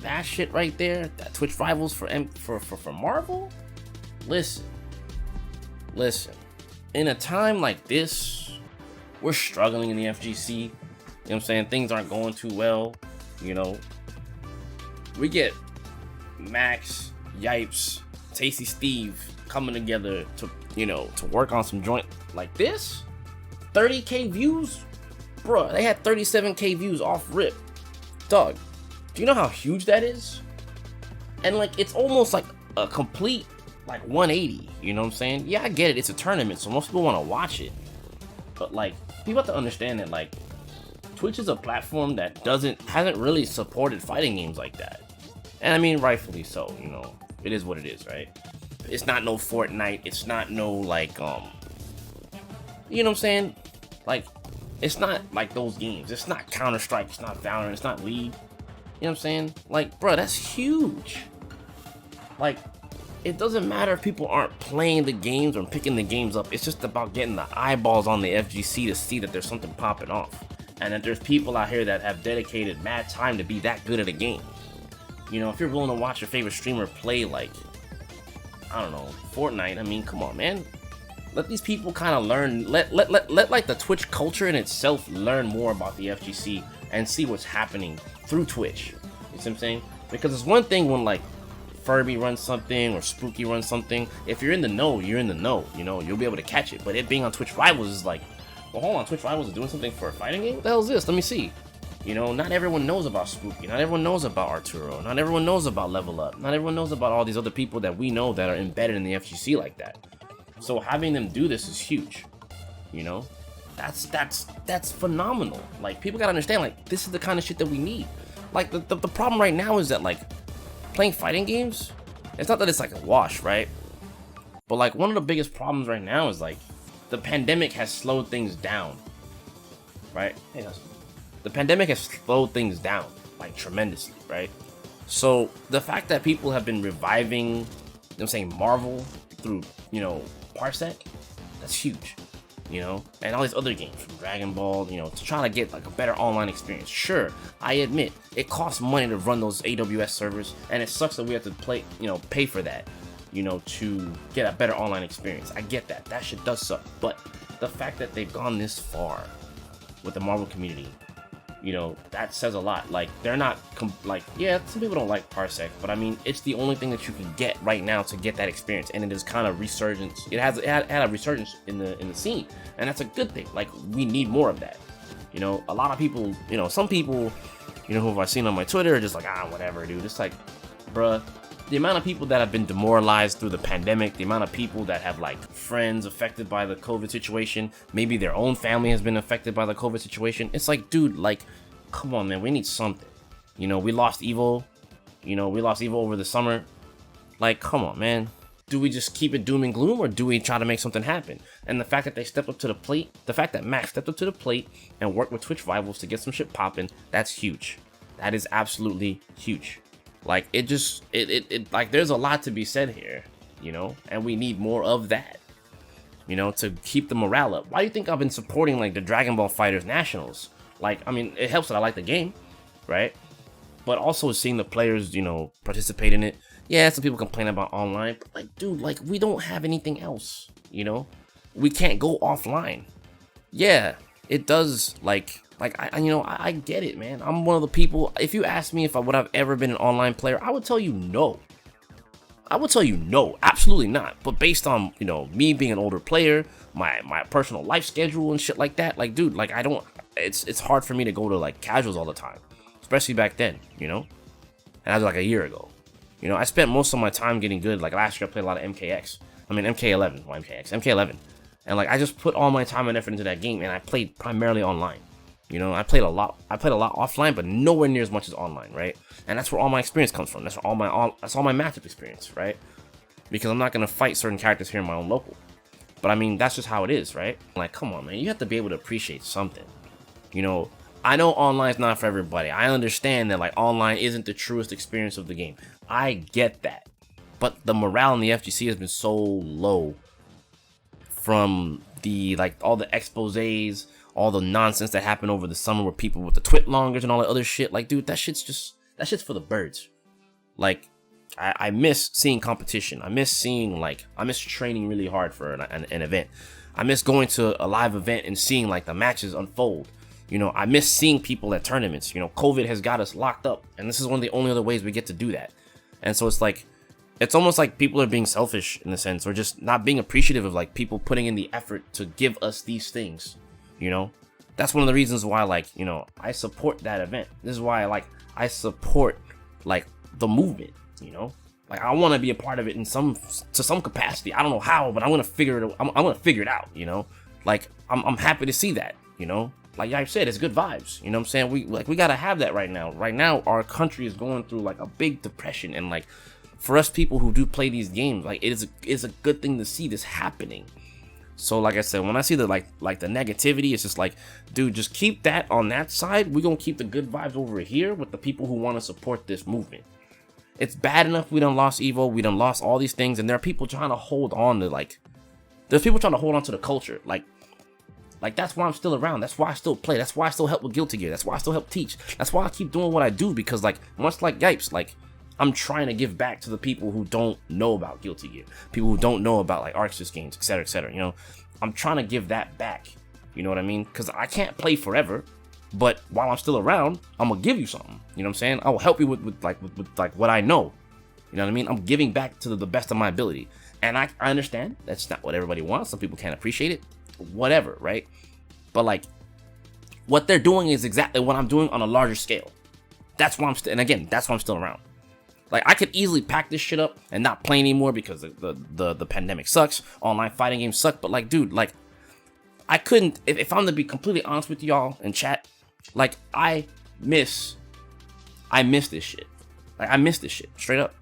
that shit right there, that Twitch rivals for Marvel. Listen. In a time like this, we're struggling in the FGC. You know what I'm saying? Things aren't going too well. You know, we get Max, Yipes, Tasty Steve coming together to, you know, to work on some joint like this. 30K views, bruh. They had 37K views off rip. Dog, do you know how huge that is? And like, it's almost like a complete like 180. You know what I'm saying? Yeah, I get it. It's a tournament, so most people want to watch it. But like, people have to understand that like, Twitch is a platform that hasn't really supported fighting games like that. And I mean, rightfully so, you know. It is what it is, right? It's not no Fortnite, it's not no like you know what I'm saying? Like, it's not like those games. It's not Counter-Strike, it's not Valorant, it's not League. You know what I'm saying? Like, bro, that's huge. Like, it doesn't matter if people aren't playing the games or picking the games up. It's just about getting the eyeballs on the FGC to see that there's something popping off. And that there's people out here that have dedicated mad time to be that good at a game. You know, if you're willing to watch your favorite streamer play like, I don't know, Fortnite, I mean, come on, man. Let these people kind of learn, let like the Twitch culture in itself learn more about the FGC and see what's happening through Twitch. You see what I'm saying? Because it's one thing when like Furby runs something or Spooky runs something. If you're in the know, you're in the know. You know, you'll be able to catch it. But it being on Twitch Rivals is like, well, hold on, Twitch Rivals is doing something for a fighting game? What the hell is this? Let me see. You know, not everyone knows about Spooky. Not everyone knows about Arturo. Not everyone knows about Level Up. Not everyone knows about all these other people that we know that are embedded in the FGC like that. So having them do this is huge. You know, that's phenomenal. Like, people gotta understand, like, this is the kind of shit that we need. Like, the problem right now is that, like, playing fighting games, it's not that it's like a wash, right? But like, one of the biggest problems right now is like, the pandemic has slowed things down, right? Hey, the pandemic has slowed things down, like, tremendously, right? So the fact that people have been reviving, you know what I'm saying, Marvel through, you know, parsec, that's huge, you know? And all these other games from Dragon Ball, you know, to try to get like a better online experience. Sure, I admit it costs money to run those AWS servers, and it sucks that we have to pay for that, you know, to get a better online experience. I get that. That shit does suck. But the fact that they've gone this far with the Marvel community, you know, that says a lot. Like, they're not like, yeah, some people don't like parsec, but I mean, it's the only thing that you can get right now to get that experience, and it is kind of resurgence. It had a resurgence in the scene, and that's a good thing. Like, we need more of that. You know, a lot of people, you know, some people, you know, who I've seen on my Twitter are just like, whatever, dude. It's like, bruh, the amount of people that have been demoralized through the pandemic, the amount of people that have like friends affected by the COVID situation, maybe their own family has been affected by the COVID situation. It's like, dude, like, come on, man, we need something. You know, we lost Evo. You know, we lost Evo over the summer. Like, come on, man. Do we just keep it doom and gloom, or do we try to make something happen? And the fact that they stepped up to the plate, the fact that Max stepped up to the plate and worked with Twitch Rivals to get some shit popping, that's huge. That is absolutely huge. Like, like, there's a lot to be said here, you know, and we need more of that, you know, to keep the morale up. Why do you think I've been supporting, like, the Dragon Ball FighterZ Nationals? Like, I mean, it helps that I like the game, right? But also seeing the players, you know, participate in it. Yeah, some people complain about online, but like, dude, like, we don't have anything else, you know? We can't go offline. Yeah, it does, like I get it, man. I'm one of the people, if you ask me if I would have ever been an online player, I would tell you no. I would tell you no, absolutely not. But based on, you know, me being an older player, my personal life schedule and shit like that, like, dude, like, I don't, it's hard for me to go to like casuals all the time, especially back then, you know? And that was like a year ago. You know, I spent most of my time getting good. Like, last year I played a lot of MK11. And like, I just put all my time and effort into that game, and I played primarily online. You know, I played a lot offline, but nowhere near as much as online, right? And that's where all my experience comes from. That's all my matchup experience, right? Because I'm not gonna fight certain characters here in my own local. But I mean, that's just how it is, right? Like, come on, man, you have to be able to appreciate something. You know, I know online's not for everybody. I understand that, like, online isn't the truest experience of the game. I get that. But the morale in the FGC has been so low from the, like, all the exposés, all the nonsense that happened over the summer with people with the twit longers and all that other shit. Like, dude, that shit's for the birds. Like, I miss seeing competition. I miss seeing, like, I miss training really hard for an event. I miss going to a live event and seeing, like, the matches unfold. You know, I miss seeing people at tournaments. You know, COVID has got us locked up, and this is one of the only other ways we get to do that. And so it's like, it's almost like people are being selfish in a sense, or just not being appreciative of, like, people putting in the effort to give us these things, you know? That's one of the reasons why, like, you know, I support that event. This is why, like, I support, like, the movement, you know? Like, I want to be a part of it to some capacity. I don't know how, but I'm gonna figure it out, you know? Like, I'm happy to see that, you know? Like I said, it's good vibes, you know what I'm saying? We gotta have that right now. Right now, our country is going through, like, a big depression, and, like, for us people who do play these games, like, it's a good thing to see this happening. So, like I said, when I see the like the negativity, it's just like, dude, just keep that on that side. We're gonna keep the good vibes over here with the people who want to support this movement. It's bad enough we done lost Evo, we done lost all these things, and there are people trying to hold on to, like, there's people trying to hold on to the culture. Like, that's why I'm still around. That's why I still play. That's why I still help with Guilty Gear. That's why I still help teach. That's why I keep doing what I do, because, like, much like Yipes, like, I'm trying to give back to the people who don't know about Guilty Gear, people who don't know about, like, Arxis games, etc., you know? I'm trying to give that back, you know what I mean? Because I can't play forever, but while I'm still around, I'm gonna give you something, you know what I'm saying? I will help you with what I know, you know what I mean? I'm giving back to the best of my ability, and I understand that's not what everybody wants. Some people can't appreciate it, whatever, right? But, like, what they're doing is exactly what I'm doing on a larger scale. That's why that's why I'm still around. Like, I could easily pack this shit up and not play anymore because the pandemic sucks. Online fighting games suck. But, like, dude, like, I couldn't, if I'm to be completely honest with y'all in chat, like, I miss this shit. Like, I miss this shit, straight up.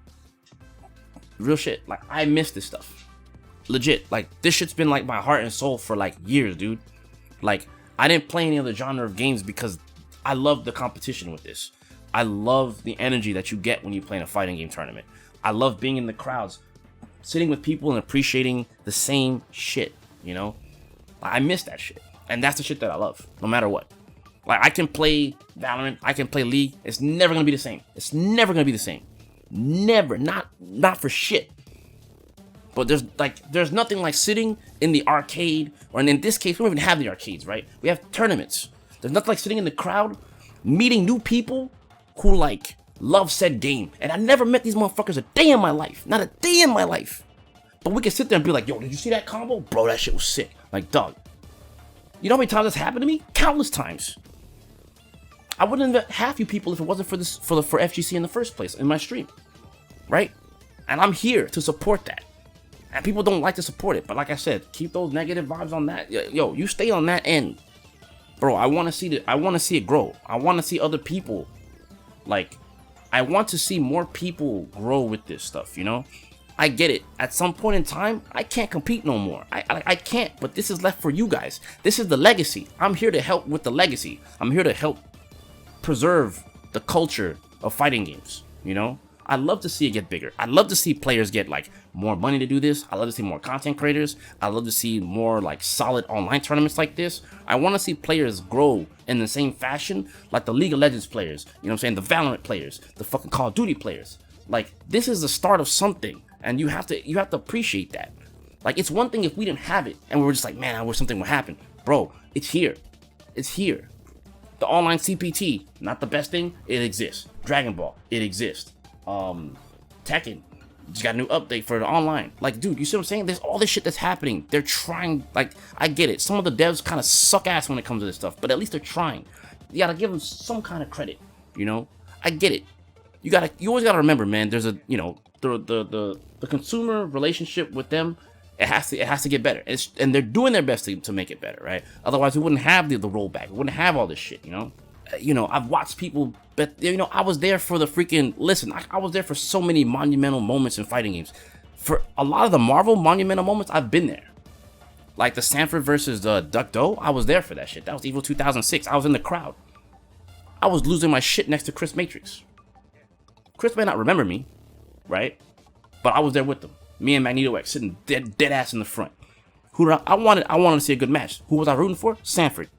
Real shit. Like, I miss this stuff. Legit. Like, this shit's been, like, my heart and soul for, like, years, dude. Like, I didn't play any other genre of games because I love the competition with this. I love the energy that you get when you play in a fighting game tournament. I love being in the crowds, sitting with people and appreciating the same shit, you know? I miss that shit. And that's the shit that I love, no matter what. Like, I can play Valorant, I can play League. It's never gonna be the same. It's never gonna be the same. Never. Not for shit. But there's nothing like sitting in the arcade, or in this case, we don't even have the arcades, right? We have tournaments. There's nothing like sitting in the crowd, meeting new people who, like, love said game. And I never met these motherfuckers a day in my life. Not a day in my life. But we can sit there and be like, yo, did you see that combo? Bro, that shit was sick. Like, dog. You know how many times that's happened to me? Countless times. I wouldn't invite half you people if it wasn't for FGC in the first place, in my stream. Right? And I'm here to support that. And people don't like to support it. But like I said, keep those negative vibes on that. Yo, you stay on that end. Bro, I want to see it grow. I want to see other people. Like, I want to see more people grow with this stuff, you know? I get it. At some point in time, I can't compete no more. I can't, but this is left for you guys. This is the legacy. I'm here to help with the legacy. I'm here to help preserve the culture of fighting games, you know? I'd love to see it get bigger. I'd love to see players get, like, more money to do this. I'd love to see more content creators. I'd love to see more, like, solid online tournaments like this. I want to see players grow in the same fashion like the League of Legends players, you know what I'm saying? The Valorant players, the fucking Call of Duty players. Like, this is the start of something, and you have to appreciate that. Like, it's one thing if we didn't have it and we were just like, man, I wish something would happen. Bro, it's here. It's here. The online CPT, not the best thing, it exists. Dragon Ball, it exists. Tekken just got a new update for the online. Like, dude, you see what I'm saying? There's all this shit that's happening. They're trying. Like, I get it. Some of the devs kind of suck ass when it comes to this stuff, but at least they're trying. You gotta give them some kind of credit, you know? I get it. You always gotta remember, man, there's a, you know, the consumer relationship with them, it has to get better. And they're doing their best to make it better, right? Otherwise we wouldn't have the rollback. We wouldn't have all this shit, you know? You know, I've watched people, but, you know, I was there for the freaking, listen, I was there for so many monumental moments in fighting games. For a lot of the Marvel monumental moments, I've been there. Like the Sanford versus Duck Doe, I was there for that shit. That was Evo 2006. I was in the crowd. I was losing my shit next to Chris Matrix. Chris may not remember me, right? But I was there with them. Me and Magneto X sitting dead ass in the front. I wanted to see a good match. Who was I rooting for? Sanford.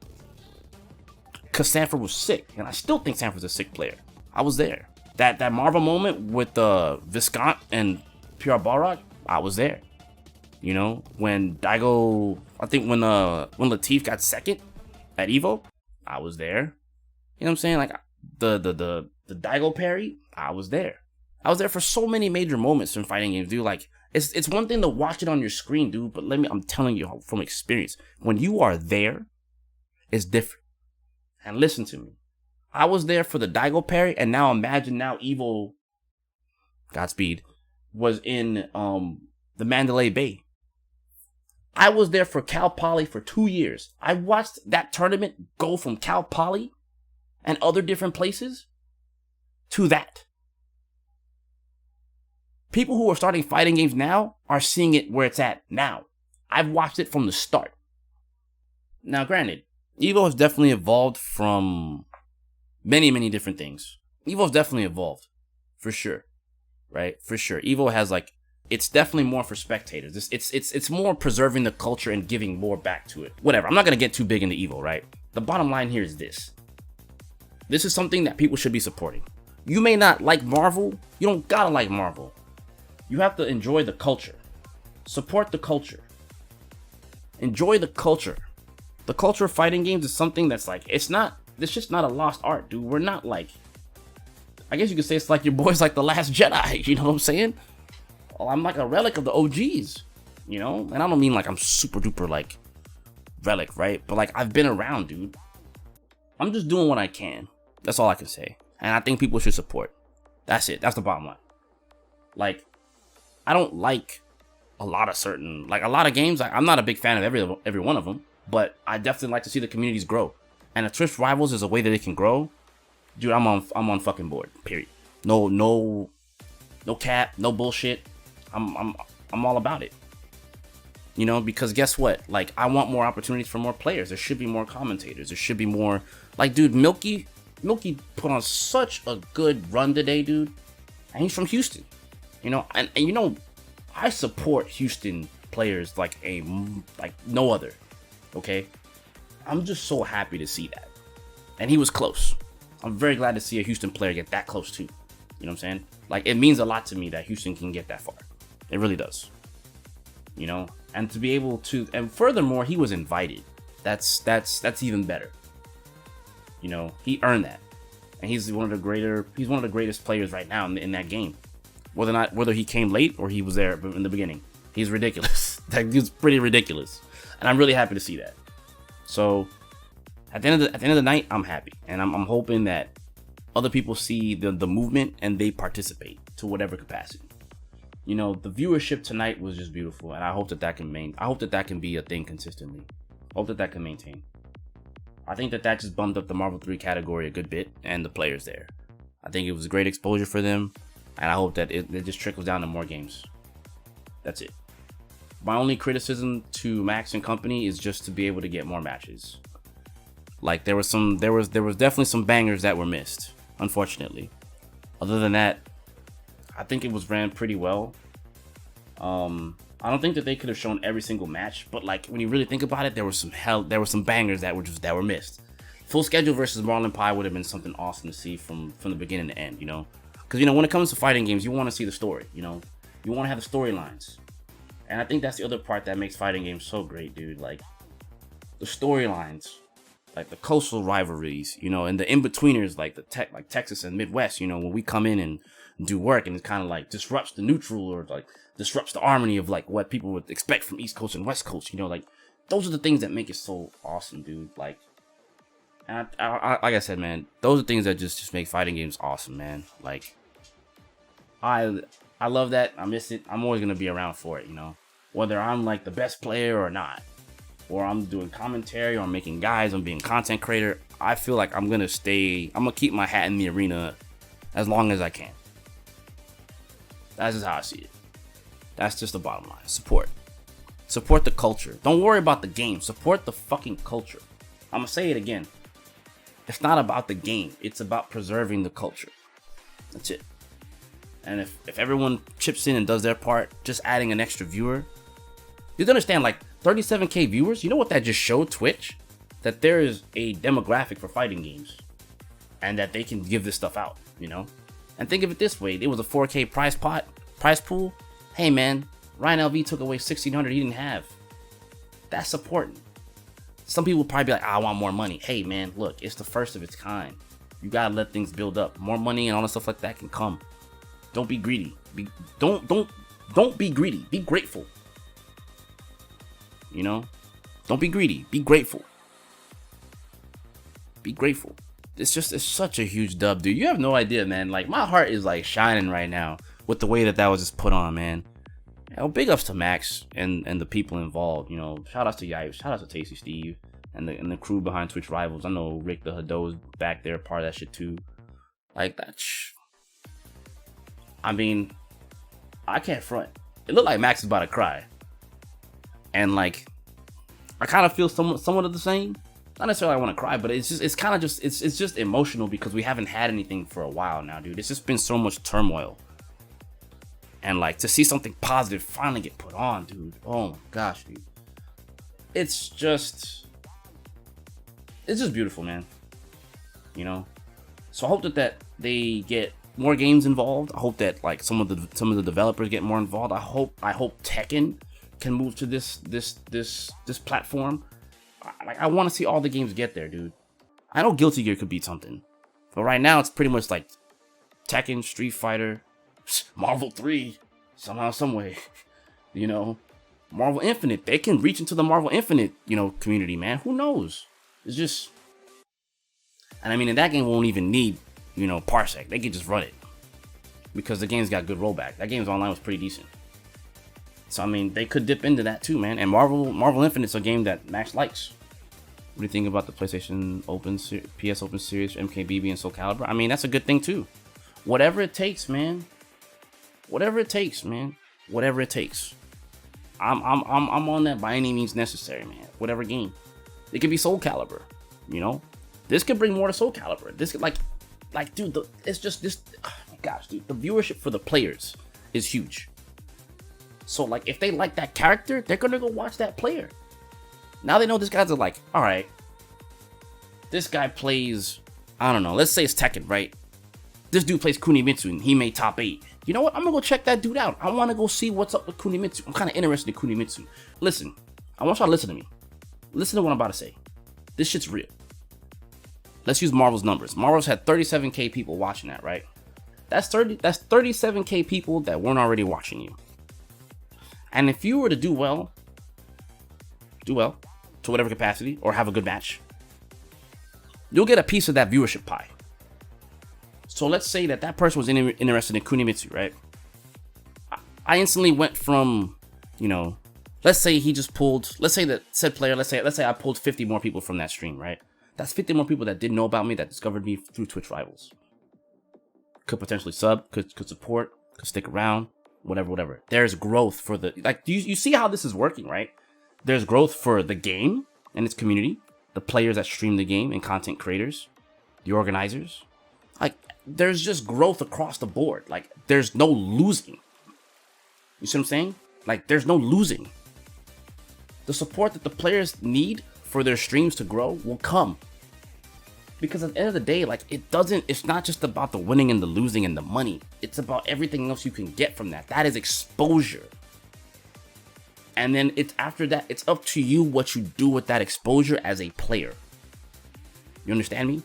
Because Sanford was sick, and I still think Sanford's a sick player. I was there. That Marvel moment with Viscount and PR Balrog, I was there. You know, when Daigo, I think when Latif got second at Evo, I was there. You know what I'm saying? Like the Daigo parry, I was there. I was there for so many major moments in fighting games, dude. Like it's one thing to watch it on your screen, dude, but I'm telling you from experience, when you are there, it's different. And listen to me. I was there for the Daigo parry, and now imagine Evo, Godspeed, was in the Mandalay Bay. I was there for Cal Poly for 2 years. I watched that tournament go from Cal Poly and other different places to that. People who are starting fighting games now are seeing it where it's at now. I've watched it from the start. Now, granted, Evo has definitely evolved from many, many different things. Evo's definitely evolved, for sure, right? For sure. Evo has it's definitely more for spectators. It's more preserving the culture and giving more back to it. Whatever. I'm not gonna get too big into Evo, right? The bottom line here is this. This is something that people should be supporting. You may not like Marvel. You don't gotta like Marvel. You have to enjoy the culture. Support the culture. Enjoy the culture. The culture of fighting games is something that's it's just not a lost art, dude. We're not I guess you could say it's like your boys like the Last Jedi, you know what I'm saying? Oh, I'm like a relic of the OGs, you know? And I don't mean I'm super duper relic, right? But I've been around, dude. I'm just doing what I can. That's all I can say. And I think people should support. That's it. That's the bottom line. I don't like a lot of games. I'm not a big fan of every one of them, but I definitely like to see the communities grow. And if Twitch Rivals is a way that it can grow, dude, I'm on fucking board. Period. No cap, no bullshit. I'm all about it. You know, because guess what? I want more opportunities for more players. There should be more commentators. There should be more. Dude, Milky put on such a good run today, dude. And he's from Houston. You know, and you know, I support Houston players like no other. Okay? I'm just so happy to see that. And he was close. I'm very glad to see a Houston player get that close too. You know what I'm saying? It means a lot to me that Houston can get that far. It really does. You know? And to be able to, and furthermore, he was invited. That's even better. You know, he earned that. And he's one of the greatest players right now in that game. Whether he came late or he was there in the beginning. He's ridiculous. That dude's pretty ridiculous. And I'm really happy to see that. So at the end of the night, I'm happy. And I'm hoping that other people see the movement and they participate to whatever capacity. You know, the viewership tonight was just beautiful, and I hope that can be a thing consistently. Hope that can maintain. I think that just bumped up the Marvel 3 category a good bit and the players there. I think it was a great exposure for them, and I hope that it just trickles down to more games. That's it. My only criticism to Max and company is just to be able to get more matches. There was definitely some bangers that were missed, unfortunately. Other than that, I think it was ran pretty well. I don't think that they could have shown every single match, but when you really think about it, there were some bangers that were missed. Full schedule versus Marlon Pie would have been something awesome to see from the beginning to end, you know? Because, you know, when it comes to fighting games, you want to see the story, you know? You want to have the storylines. And I think that's the other part that makes fighting games so great, dude. The storylines, the coastal rivalries, you know, and the in-betweeners, like Texas and Midwest, you know, when we come in and do work and it kind of disrupts the neutral or disrupts the harmony of what people would expect from East Coast and West Coast, you know, those are the things that make it so awesome, dude. And I like I said, man, those are things that just make fighting games awesome, man. I love that. I miss it. I'm always gonna be around for it, you know, whether I'm the best player or not, or I'm doing commentary or I'm making guides, I'm being content creator. I feel like I'm gonna keep my hat in the arena as long as I can. That's just how I see it. That's just the bottom line. Support the culture. Don't worry about the game. Support the fucking culture. I'm gonna say it again. It's not about the game. It's about preserving the culture. That's it. And if everyone chips in and does their part, just adding an extra viewer, you understand, 37k viewers, you know what that just showed Twitch? That there is a demographic for fighting games and that they can give this stuff out, you know? And think of it this way, it was a 4K prize pool. Hey man, Ryan LV took away 1,600 he didn't have. That's important. Some people probably be like, I want more money. Hey man, look, it's the first of its kind. You gotta let things build up. More money and all that stuff like that can come. Don't be greedy. Don't be greedy. Be grateful. You know? Don't be greedy. Be grateful. Be grateful. It's such a huge dub, dude. You have no idea, man. Like, my heart is like shining right now with the way that was just put on, man. You know, big ups to Max and the people involved. You know, shout outs to Yipes, shout outs to Tasty Steve and the crew behind Twitch Rivals. I know Rick the Hado's back there, part of that shit too. Like that. I mean, I can't front. It looked like Max is about to cry, and like, I kind of feel somewhat of the same. Not necessarily I want to cry, but it's just emotional because we haven't had anything for a while now, dude. It's just been so much turmoil. And like, to see something positive finally get put on, dude. Oh my gosh, dude. It's just beautiful, man. You know? So I hope that they get more games involved. I hope that like some of the developers get more involved. I hope Tekken can move to this platform. Like, I want to see all the games get there, dude. I know Guilty Gear could beat something, but right now it's pretty much like Tekken, Street Fighter, Marvel 3, somehow, some way. You know, Marvel Infinite. They can reach into the Marvel Infinite, you know, community, man. Who knows? It's just, and I mean, in that game won't even need, you know, parsec. They can just run it because the game's got good rollback. That game's online was pretty decent. So I mean, they could dip into that too, man. And Marvel Infinite's a game that Max likes. What do you think about the PlayStation PS Open Series, MKBB, and Soul Calibur? I mean, that's a good thing too. Whatever it takes, man. Whatever it takes, man. Whatever it takes. I'm on that by any means necessary, man. Whatever game. It could be Soul Calibur, you know. This could bring more to Soul Calibur. This could like, dude. It's just this. Oh my gosh, dude. The viewership for the players is huge. So like, if they like that character, they're gonna go watch that player. Now they know this guy's like, all right, this guy plays, I don't know, let's say it's Tekken, right? This dude plays Kunimitsu and he made top 8. You know what? I'm gonna go check that dude out. I wanna go see what's up with Kunimitsu. I'm kind of interested in Kunimitsu. Listen, I want y'all to listen to me. Listen to what I'm about to say. This shit's real. Let's use Marvel's numbers. Marvel's had 37K people watching that, right? That's 37K people that weren't already watching you. And if you were to do well to whatever capacity or have a good match, you'll get a piece of that viewership pie. So let's say that person was interested in Kunimitsu, right? I instantly went from, you know, let's say he just pulled, let's say that said player, let's say I pulled 50 more people from that stream, right? That's 50 more people that didn't know about me, that discovered me through Twitch Rivals. Could potentially sub, could support, could stick around. Whatever. There's growth for the, like, you see how this is working, right? There's growth for the game and its community, the players that stream the game and content creators, the organizers. Like, there's just growth across the board. Like, there's no losing. You see what I'm saying? Like, there's no losing. The support that the players need for their streams to grow will come. Because at the end of the day, like, it's not just about the winning and the losing and the money. It's about everything else you can get from that. That is exposure. And then after that, it's up to you what you do with that exposure as a player. You understand me?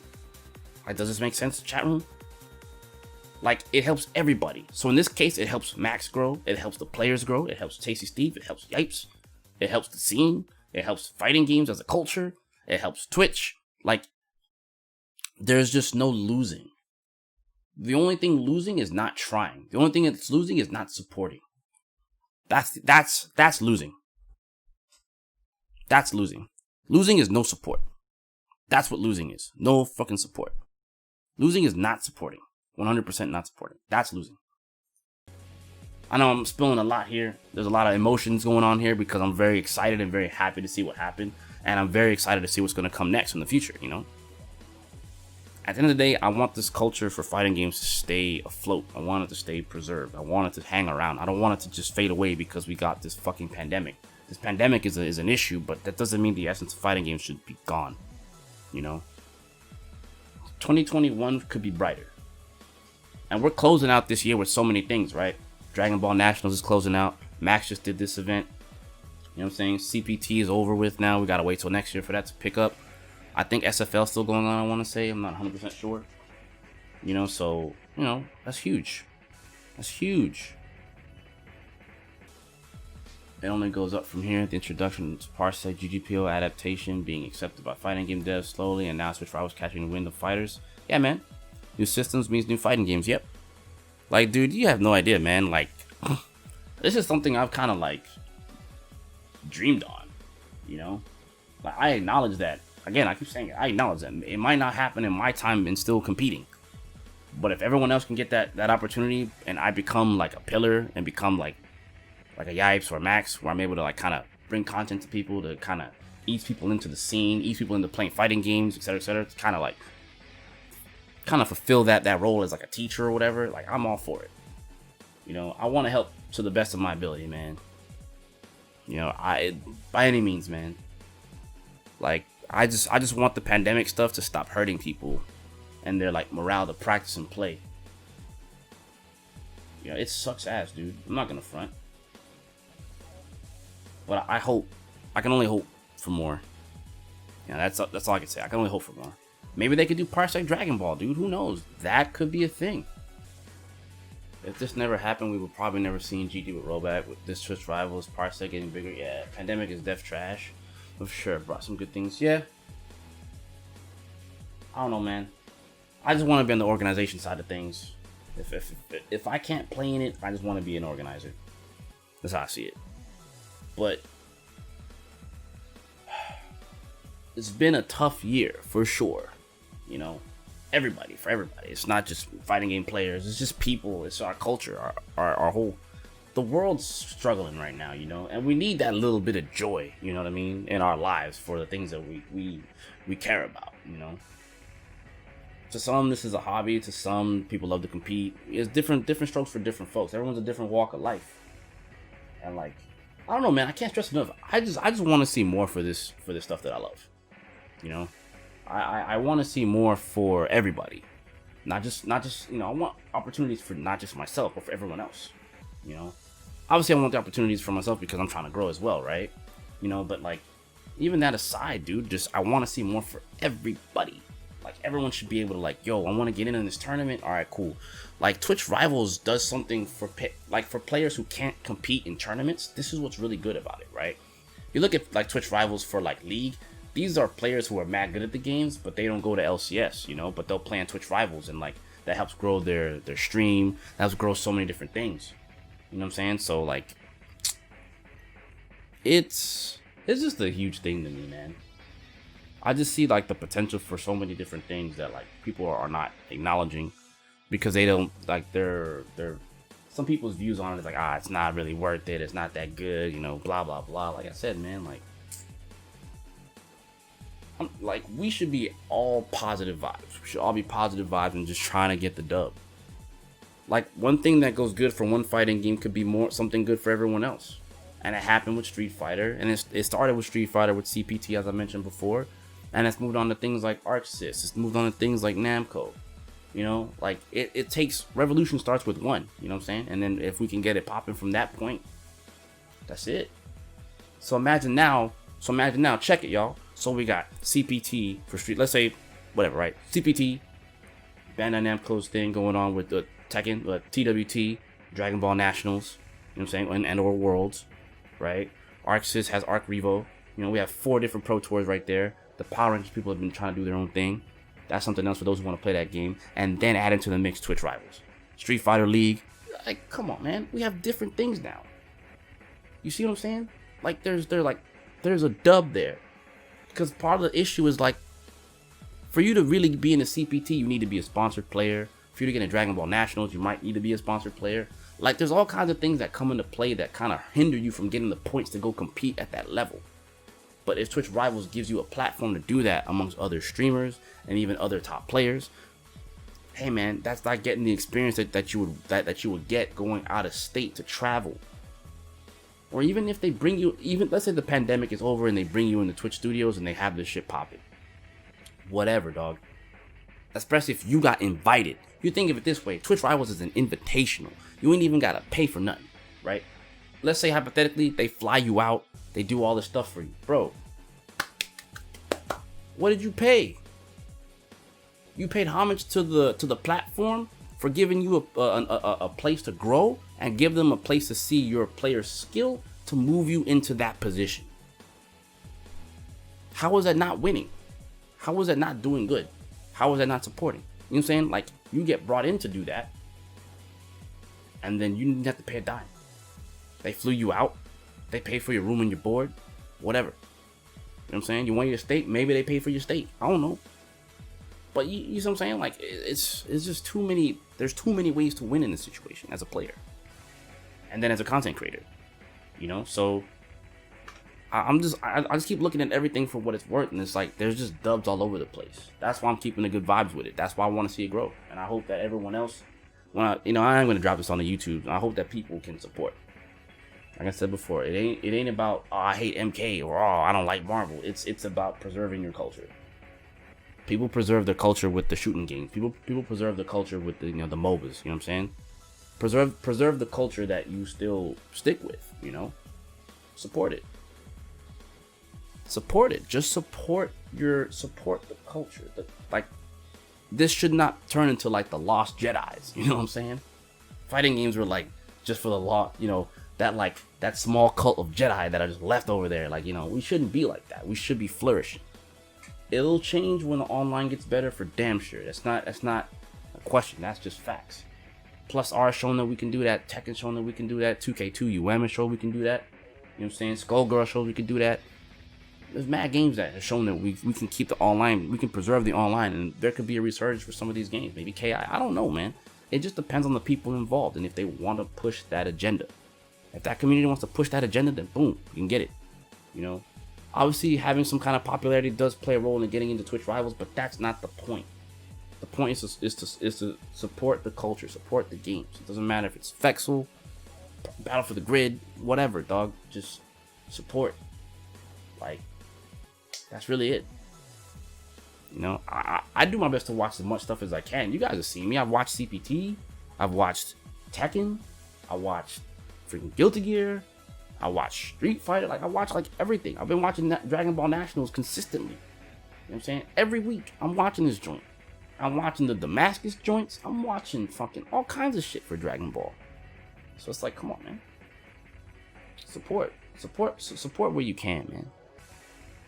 Like, does this make sense, chat room? Like, it helps everybody. So in this case, it helps Max grow. It helps the players grow. It helps Tasty Steve. It helps Yipes. It helps the scene. It helps fighting games as a culture. It helps Twitch. Like, there's just no losing. The only thing losing is not trying. The only thing that's losing is not supporting. That's losing. That's losing. Losing is no support. That's what losing is. No fucking support. Losing is not supporting. 100% not supporting. That's losing. I know I'm spilling a lot here. There's a lot of emotions going on here because I'm very excited and very happy to see what happened. And I'm very excited to see what's going to come next in the future, you know? At the end of the day, I want this culture for fighting games to stay afloat. I want it to stay preserved. I want it to hang around. I don't want it to just fade away because we got this fucking pandemic. This pandemic is an issue, but that doesn't mean the essence of fighting games should be gone. You know? 2021 could be brighter. And we're closing out this year with so many things, right? Dragon Ball Nationals is closing out. Max just did this event. You know what I'm saying? CPT is over with now. We gotta wait till next year for that to pick up. I think SFL is still going on, I want to say. I'm not 100% sure. You know, so, you know, that's huge. That's huge. It only goes up from here. The introduction to parsec GGPO adaptation being accepted by fighting game devs slowly, and now Switch Rivals catching the wind of fighters. Yeah, man. New systems means new fighting games. Yep. Like, dude, you have no idea, man. Like, this is something I've kind of like dreamed on. You know, like I acknowledge that. Again, I keep saying it. I acknowledge that it might not happen in my time and still competing. But if everyone else can get that opportunity, and I become like a pillar and become like a Yipes or a Max, where I'm able to like kind of bring content to people, to kind of ease people into the scene, ease people into playing fighting games, etc., to kind of fulfill that role as like a teacher or whatever. Like, I'm all for it. You know, I want to help to the best of my ability, man. You know, by any means, man. Like, I just want the pandemic stuff to stop hurting people and their like morale to practice and play. You know, it sucks ass, dude. I'm not gonna front. But I can only hope for more. Yeah, that's all I can say. I can only hope for more. Maybe they could do parsec Dragon Ball, dude. Who knows? That could be a thing. If this never happened, we would probably never seen GT with rollback. With this Switch Rivals, parsec getting bigger. Yeah, pandemic is def trash. But for sure, brought some good things. Yeah. I don't know, man. I just want to be on the organization side of things. If I can't play in it, I just want to be an organizer. That's how I see it. But it's been a tough year for sure. You know, for everybody. It's not just fighting game players. It's just people. It's our culture, our whole. The world's struggling right now, you know, and we need that little bit of joy, you know what I mean, in our lives for the things that we care about, you know. To some, this is a hobby. To some, people love to compete. It's different strokes for different folks. Everyone's a different walk of life, and like, I don't know, man. I can't stress enough. I just want to see more for this stuff that I love. You know, I want to see more for everybody, not just you know. I want opportunities for not just myself, but for everyone else. You know, obviously I want the opportunities for myself because I'm trying to grow as well, right? You know, but like, even that aside, dude, just I want to see more for everybody. Like, everyone should be able to like, yo, I want to get in this tournament. All right, cool. Like, Twitch Rivals does something for players who can't compete in tournaments. This is what's really good about it, right? You look at like Twitch Rivals for like League. These are players who are mad good at the games, but they don't go to LCS, you know. But they'll play on Twitch Rivals, and like that helps grow their stream. That helps grow so many different things. You know what I'm saying? So like, it's just a huge thing to me, man. I just see like the potential for so many different things that like people are not acknowledging because they don't like their some people's views on it is like, it's not really worth it, it's not that good, you know, blah blah blah. Like I said, man, like we should be all positive vibes. We should all be positive vibes and just trying to get the dub. Like, one thing that goes good for one fighting game could be something good for everyone else. And it happened with Street Fighter, and it started with Street Fighter with CPT, as I mentioned before. And it's moved on to things like ArcSys. It's moved on to things like Namco. You know, like, it takes, revolution starts with one, you know what I'm saying? And then if we can get it popping from that point, that's it. So imagine now, check it, y'all. So we got CPT for Street, let's say, whatever, right? CPT, Bandai Namco's thing going on with the Tekken, TWT, Dragon Ball Nationals, you know what I'm saying? And or Worlds, right? ArcSys has Arc Revo. You know, we have 4 different Pro Tours right there. The Power Rangers people have been trying to do their own thing. That's something else for those who want to play that game. And then add into the mix Twitch Rivals. Street Fighter League. Like, come on, man. We have different things now. You see what I'm saying? Like, there's a dub there. Because part of the issue is, like, for you to really be in the CPT, you need to be a sponsored player. For you to get in Dragon Ball Nationals, you might need to be a sponsored player. Like, there's all kinds of things that come into play that kind of hinder you from getting the points to go compete at that level. But if Twitch Rivals gives you a platform to do that amongst other streamers and even other top players, hey man, that's like getting the experience that you would get going out of state to travel. Or even if they bring you, let's say the pandemic is over and they bring you in the Twitch studios and they have this shit popping. Whatever, dog. especially if you got invited. You think of it this way, Twitch Rivals is an invitational. You ain't even gotta pay for nothing, right? Let's say hypothetically they fly you out, they do all this stuff for you, bro. What did you pay? You paid homage to the platform for giving you a place to grow and give them a place to see your player's skill to move you into that position. How is that not winning? How is that not doing good? How is that not supporting? You know what I'm saying? Like, you get brought in to do that, and then you didn't have to pay a dime. They flew you out. They paid for your room and your board, whatever. You know what I'm saying? You want your steak? Maybe they pay for your steak. I don't know. But you know what I'm saying? Like, it's just too many. There's too many ways to win in this situation as a player, and then as a content creator. You know, so I just keep looking at everything for what it's worth, and it's like there's just dubs all over the place. That's why I'm keeping the good vibes with it. That's why I want to see it grow, and I hope that everyone else, I am gonna drop this on the YouTube, and I hope that people can support. Like I said before, it ain't about I hate MK or I don't like Marvel. It's about preserving your culture. People preserve their culture with the shooting games. People preserve the culture with the the MOBAs. You know what I'm saying? Preserve the culture that you still stick with. Support it. Support it. Just support the culture. This should not turn into like the Lost Jedis. You know what I'm saying? Fighting games were like just for the law. That small cult of Jedi that are just left over there. We shouldn't be like that. We should be flourishing. It'll change when the online gets better for damn sure. That's not a question. That's just facts. Plus R showing that we can do that. Tekken showing that we can do that. 2K2 UM is showing we can do that. You know what I'm saying? Skullgirl shows we can do that. There's mad games that have shown that we can keep the online. We can preserve the online, and there could be a resurgence for some of these games. Maybe KI. I don't know, man. It just depends on the people involved and if they want to push that agenda. If that community wants to push that agenda, then boom, you can get it. Obviously, having some kind of popularity does play a role in getting into Twitch Rivals, but that's not the point. The point is to support the culture, support the games. It doesn't matter if it's Fexel, Battle for the Grid, whatever, dog. Just support. That's really it. I do my best to watch as much stuff as I can. You guys have seen me. I've watched CPT. I've watched Tekken. I watched freaking Guilty Gear. I watch Street Fighter. I watch everything. I've been watching Dragon Ball Nationals consistently. You know what I'm saying? Every week, I'm watching this joint. I'm watching the Damascus joints. I'm watching fucking all kinds of shit for Dragon Ball. So it's like, come on, man. Support where you can, man.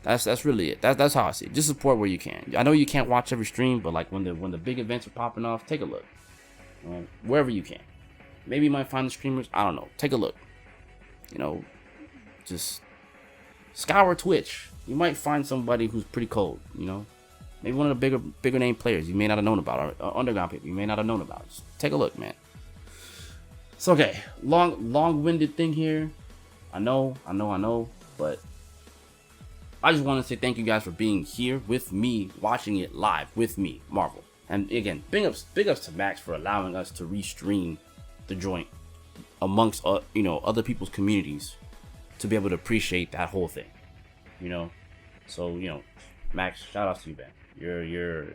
That's really it. That's how I see it. Just support where you can. I know you can't watch every stream, but when the big events are popping off, take a look. Wherever you can. Maybe you might find the streamers. I don't know. Take a look. Just scour Twitch. You might find somebody who's pretty cold, maybe one of the bigger name players you may not have known about, or underground people you may not have known about. Just take a look, man. It's okay. Long-winded thing here. I know, but I just want to say thank you guys for being here with me, watching it live with me, Marvel. And again, big ups to Max for allowing us to restream the joint amongst other people's communities to be able to appreciate that whole thing. So Max, shout out to you, man. You're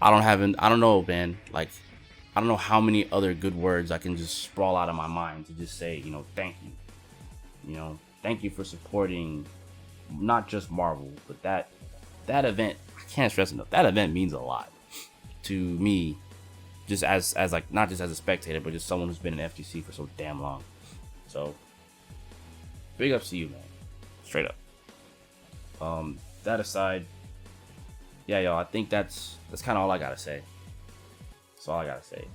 I don't know, man. I don't know how many other good words I can just sprawl out of my mind to just say, thank you. Thank you for supporting not just Marvel, but that event. I can't stress enough. That event means a lot to me, just as not just as a spectator, but just someone who's been in FGC for so damn long. So big ups to you, man. Straight up. That aside, yeah, y'all, I think that's kind of all I gotta say. That's all I gotta say.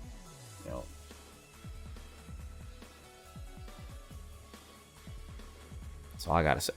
That's all I gotta say.